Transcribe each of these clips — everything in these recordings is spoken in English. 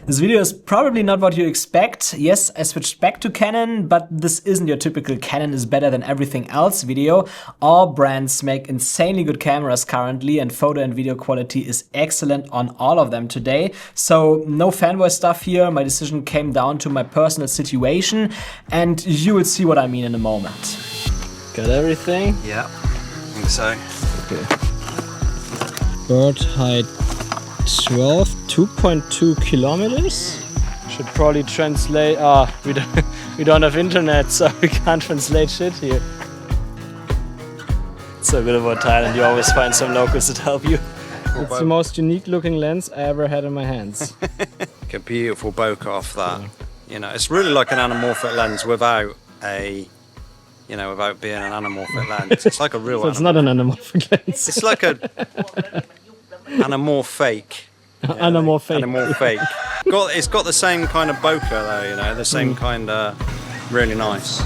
This video is probably not what you expect. Yes, I switched back to Canon, but this isn't your typical Canon is better than everything else video. All brands make insanely good cameras currently, and photo and video quality is excellent on all of them today. So no fanboy stuff here. My decision came down to my personal situation, and you will see what I mean in a moment. Got everything? Yeah, I think so. Okay. Bird height 12, 2.2 kilometers. Should probably translate. We don't have internet, so we can't translate shit here. It's so good about Thailand. You always find some locals that help you. It's the most unique looking lens I ever had in my hands. Like a beautiful bokeh off that. You know, it's really like an anamorphic lens without a, you know, without being an anamorphic lens. It's like a real. So it's not an anamorphic lens. It's like a anamorphic. Yeah, anamorphic. It's got the same kind of bokeh though, you know, the same kind of really nice.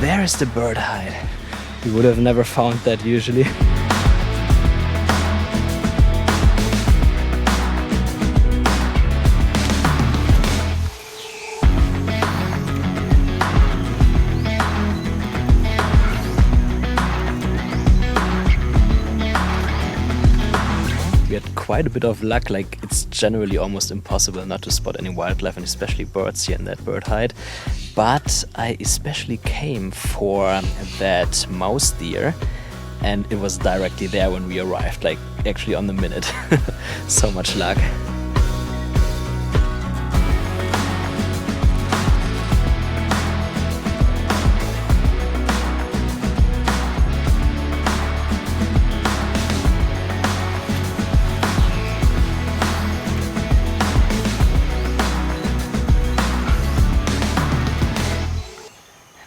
There is the bird hide. You would have never found that usually. We had quite a bit of luck, like it's generally almost impossible not to spot any wildlife and especially birds here in that bird hide. But I especially came for that mouse deer, and it was directly there when we arrived, like actually on the minute. So much luck.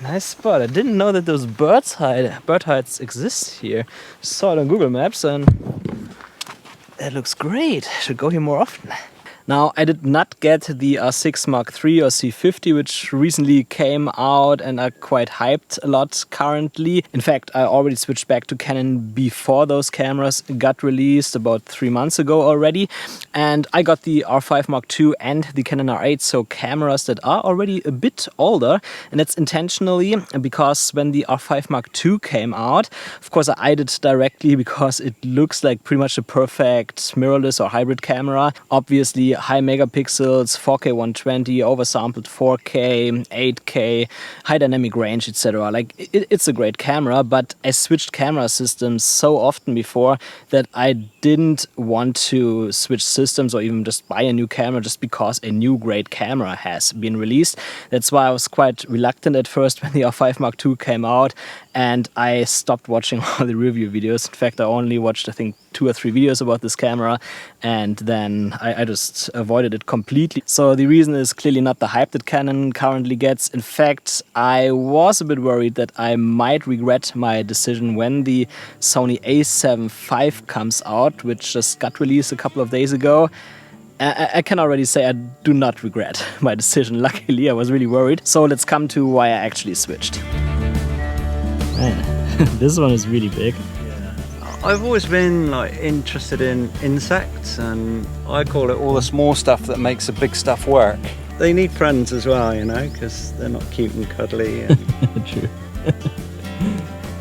Nice spot. I didn't know that those bird hides exist here. Saw it on Google Maps and it looks great. Should go here more often. Now, I did not get the R6 Mark III or C50, which recently came out and are quite hyped a lot currently. In fact, I already switched back to Canon before those cameras got released about 3 months ago already. And I got the R5 Mark II and the Canon R8, so cameras that are already a bit older. And that's intentionally because when the R5 Mark II came out, of course I eyed it directly because it looks like pretty much a perfect mirrorless or hybrid camera. Obviously, high megapixels, 4K 120, oversampled 4K, 8K, high dynamic range, etc. Like it's a great camera, but I switched camera systems so often before that I didn't want to switch systems or even just buy a new camera just because a new great camera has been released. That's why I was quite reluctant at first when the R5 Mark II came out, and I stopped watching all the review videos. In fact, I only watched, I think, 2 or 3 videos about this camera, and then I just avoided it completely. So the reason is clearly not the hype that Canon currently gets. In fact, I was a bit worried that I might regret my decision when the Sony a7 IV comes out, which just got released a couple of days ago. I can already say I do not regret my decision. Luckily, I was really worried. So let's come to why I actually switched. Man, this one is really big. I've always been like interested in insects, and I call it all the small stuff that makes the big stuff work. They need friends as well, you know, because they're not cute and cuddly. And True.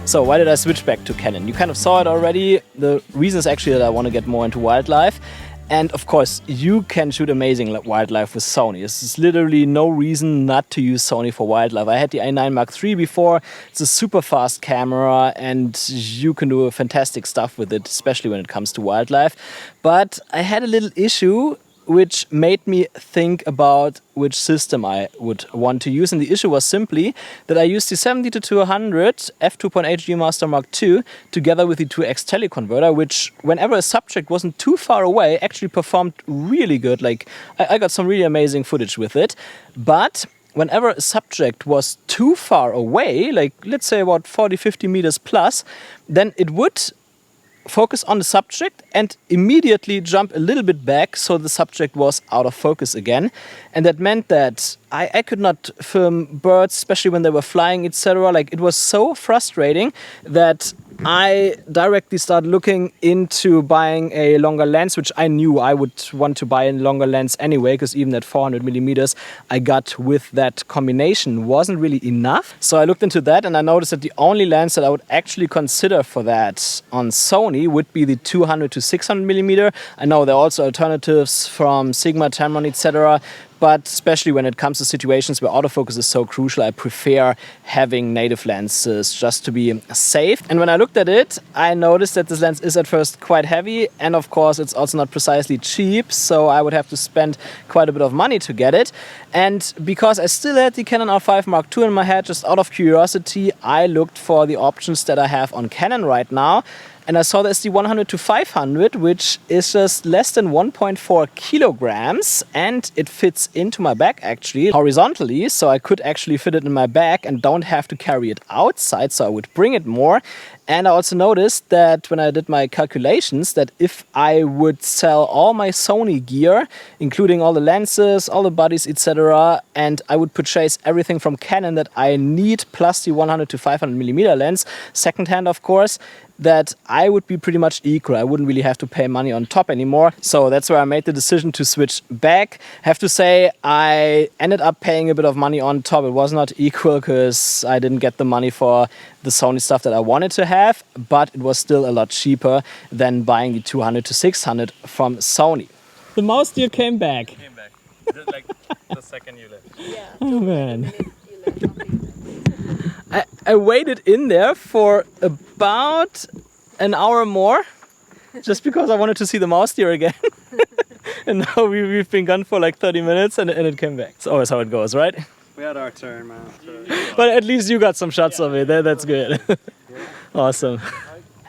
So why did I switch back to Canon? You kind of saw it already. The reason is actually that I want to get more into wildlife. And of course, you can shoot amazing wildlife with Sony. There's literally no reason not to use Sony for wildlife. I had the A9 Mark III before. It's a super fast camera and you can do fantastic stuff with it, especially when it comes to wildlife. But I had a little issue which made me think about which system I would want to use. And the issue was simply that I used the 70-200 f2.8 Master Mark II together with the 2x teleconverter, which whenever a subject wasn't too far away actually performed really good. Like I got some really amazing footage with it. But whenever a subject was too far away, like let's say about 40-50 meters plus, then it would focus on the subject and immediately jump a little bit back so the subject was out of focus again. And that meant that I could not film birds, especially when they were flying, etc. Like, it was so frustrating that I directly started looking into buying a longer lens, which I knew I would want to buy a longer lens anyway, because even at 400 millimeters I got with that combination wasn't really enough. So I looked into that and I noticed that the only lens that I would actually consider for that on Sony would be the 200 to 600 millimeter. I know there are also alternatives from Sigma, Tamron, etc. But especially when it comes to situations where autofocus is so crucial, I prefer having native lenses just to be safe. And when I looked at it, I noticed that this lens is at first quite heavy. And of course, it's also not precisely cheap. So I would have to spend quite a bit of money to get it. And because I still had the Canon R5 Mark II in my head, just out of curiosity, I looked for the options that I have on Canon right now. And I saw there's the 100 to 500, which is just less than 1.4 kilograms, and it fits into my bag actually horizontally, so I could actually fit it in my bag and don't have to carry it outside, so I would bring it more. And I also noticed that when I did my calculations, that if I would sell all my Sony gear, including all the lenses, all the bodies, etc., and I would purchase everything from Canon that I need, plus the 100 to 500 millimeter lens, secondhand of course, that I would be pretty much equal. I wouldn't really have to pay money on top anymore. So that's where I made the decision to switch back. I have to say, I ended up paying a bit of money on top. It was not equal because I didn't get the money for the Sony stuff that I wanted to have, but it was still a lot cheaper than buying the 200 to 600 from Sony. The mouse deer came back. Came back. Like the second you left. Yeah. Oh man. I waited in there for about an hour more just because I wanted to see the mouse deer again. And now we've been gone for like 30 minutes and it came back. It's always how it goes, right? We had our turn, man. But at least you got some shots of it. That's good. Awesome.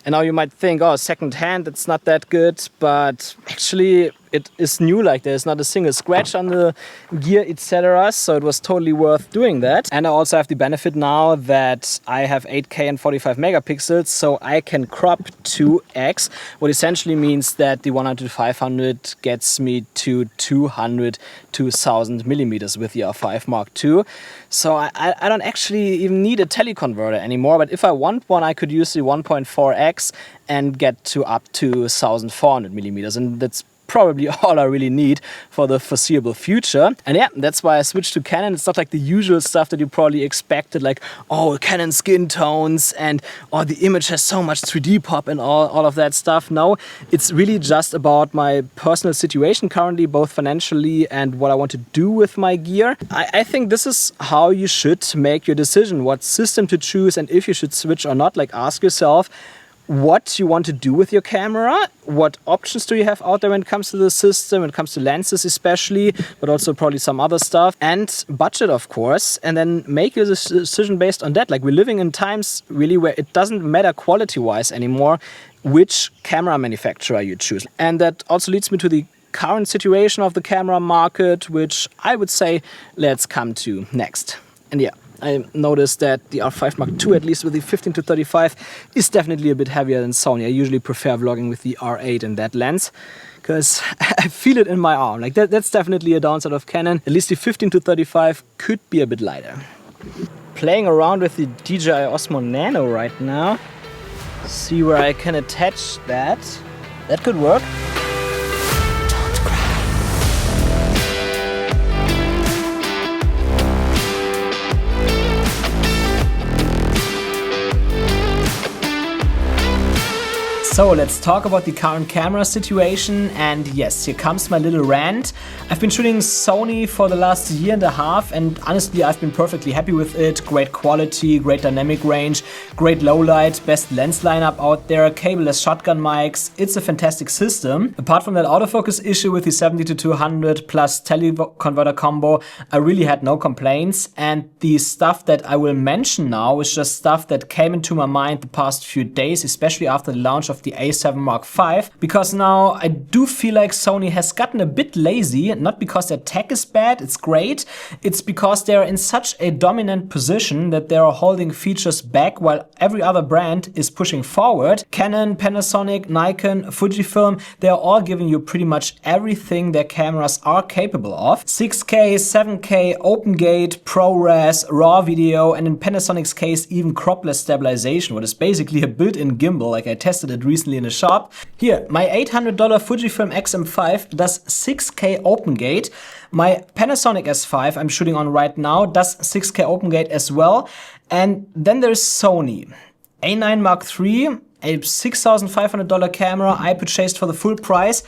And now you might think, oh, second hand, it's not that good. But actually, it is new. Like, there's not a single scratch on the gear, etc. So it was totally worth doing that. And I also have the benefit now that I have 8K and 45 megapixels, so I can crop 2x, what essentially means that the 100 to 500 gets me to 200 to 1000 millimeters with the R5 Mark II. So I don't actually even need a teleconverter anymore. But if I want one, I could use the 1.4x and get to up to 1400 millimeters. And that's probably all I really need for the foreseeable future. And yeah, that's why I switched to Canon. It's not like the usual stuff that you probably expected, like, oh, Canon skin tones and oh, the image has so much 3D pop and all of that stuff. No, it's really just about my personal situation currently, both financially and what I want to do with my gear. I think this is how you should make your decision, what system to choose and if you should switch or not. Like, ask yourself what you want to do with your camera, what options do you have out there when it comes to the system, when it comes to lenses especially, but also probably some other stuff, and budget of course, and then make your decision based on that. Like, we're living in times really where it doesn't matter quality-wise anymore which camera manufacturer you choose. And that also leads me to the current situation of the camera market, which I would say let's come to next. And yeah, I noticed that the R5 Mark II, at least with the 15 to 35, is definitely a bit heavier than Sony. I usually prefer vlogging with the R8 in that lens because I feel it in my arm. Like, that's definitely a downside of Canon. At least the 15 to 35 could be a bit lighter. Playing around with the DJI Osmo Nano right now. See where I can attach that. That could work. So let's talk about the current camera situation, and yes, here comes my little rant. I've been shooting Sony for the last year and a half, and honestly I've been perfectly happy with it. Great quality, great dynamic range, great low light, best lens lineup out there, cableless shotgun mics. It's a fantastic system. Apart from that autofocus issue with the 70 to 200 plus teleconverter combo, I really had no complaints, and the stuff that I will mention now is just stuff that came into my mind the past few days, especially after the launch of the the A7 Mark V, because now I do feel like Sony has gotten a bit lazy, not because their tech is bad, it's great, it's because they're in such a dominant position that they are holding features back while every other brand is pushing forward. Canon, Panasonic, Nikon, Fujifilm, they are all giving you pretty much everything their cameras are capable of. 6K, 7K, open gate, ProRes, RAW video, and in Panasonic's case even cropless stabilization, what is basically a built-in gimbal, like I tested it recently in a shop. Here, my $800 Fujifilm X-M5 does 6K open gate. My Panasonic S5 I'm shooting on right now does 6K open gate as well. And then there's Sony. A9 Mark III, a $6,500 camera I purchased for the full price,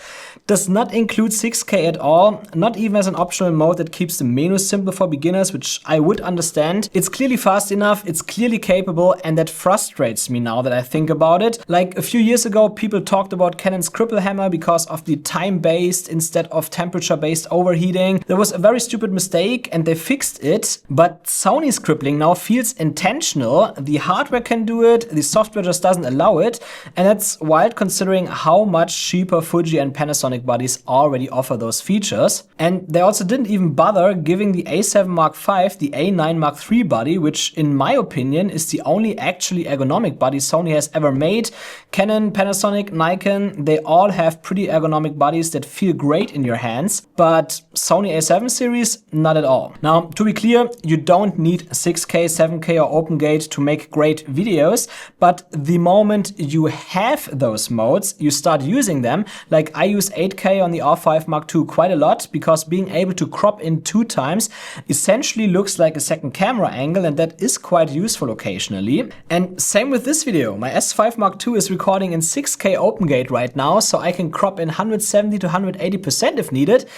does not include 6K at all, not even as an optional mode that keeps the menu simple for beginners, which I would understand. It's clearly fast enough, it's clearly capable, and that frustrates me now that I think about it. Like a few years ago, people talked about Canon's cripple hammer because of the time-based instead of temperature-based overheating. There was a very stupid mistake and they fixed it, but Sony's crippling now feels intentional. The hardware can do it, the software just doesn't allow it, and that's wild considering how much cheaper Fuji and Panasonic bodies already offer those features. And they also didn't even bother giving the A7 Mark V the A9 Mark III body, which in my opinion is the only actually ergonomic body Sony has ever made. Canon, Panasonic, Nikon, they all have pretty ergonomic bodies that feel great in your hands, but Sony A7 series, not at all. Now, to be clear, you don't need 6K, 7K or open gate to make great videos, but the moment you have those modes, you start using them. Like I use 8K on the R5 Mark II quite a lot because being able to crop in 2 times essentially looks like a second camera angle, and that is quite useful occasionally. And same with this video. My S5 Mark II is recording in 6K open gate right now, so I can crop in 170 to 180% if needed,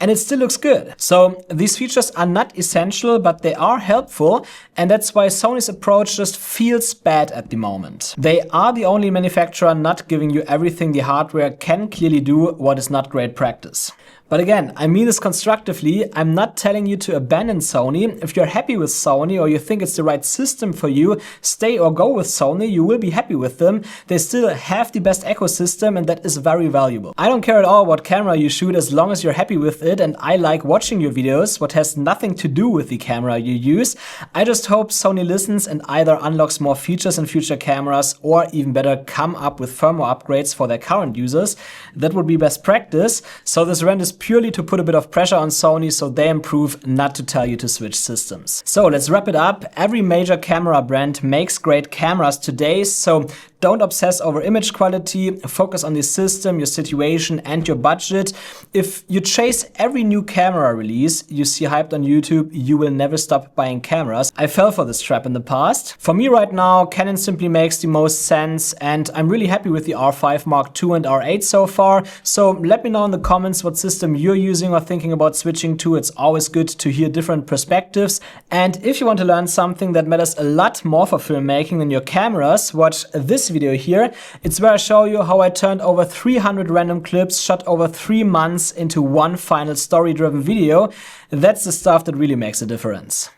and it still looks good. So these features are not essential, but they are helpful, and that's why Sony's approach just feels bad at the moment. They are the only manufacturer not giving you everything the hardware can clearly do, what is not great practice. But again, I mean this constructively. I'm not telling you to abandon Sony. If you're happy with Sony or you think it's the right system for you, stay or go with Sony. You will be happy with them. They still have the best ecosystem, and that is very valuable. I don't care at all what camera you shoot as long as you're happy with it, and I like watching your videos, what has nothing to do with the camera you use. I just hope Sony listens and either unlocks more features in future cameras, or even better, come up with firmware upgrades for their current users. That would be best practice. So this rant is purely to put a bit of pressure on Sony so they improve, not to tell you to switch systems. So let's wrap it up. Every major camera brand makes great cameras today, so don't obsess over image quality, focus on the system, your situation and your budget. If you chase every new camera release you see hyped on YouTube, you will never stop buying cameras. I fell for this trap in the past. For me right now, Canon simply makes the most sense, and I'm really happy with the R5 Mark II and R8 so far. So let me know in the comments what system you're using or thinking about switching to. It's always good to hear different perspectives. And if you want to learn something that matters a lot more for filmmaking than your cameras, watch this video here. It's where I show you how I turned over 300 random clips shot over 3 months into one final story-driven video. That's the stuff that really makes a difference.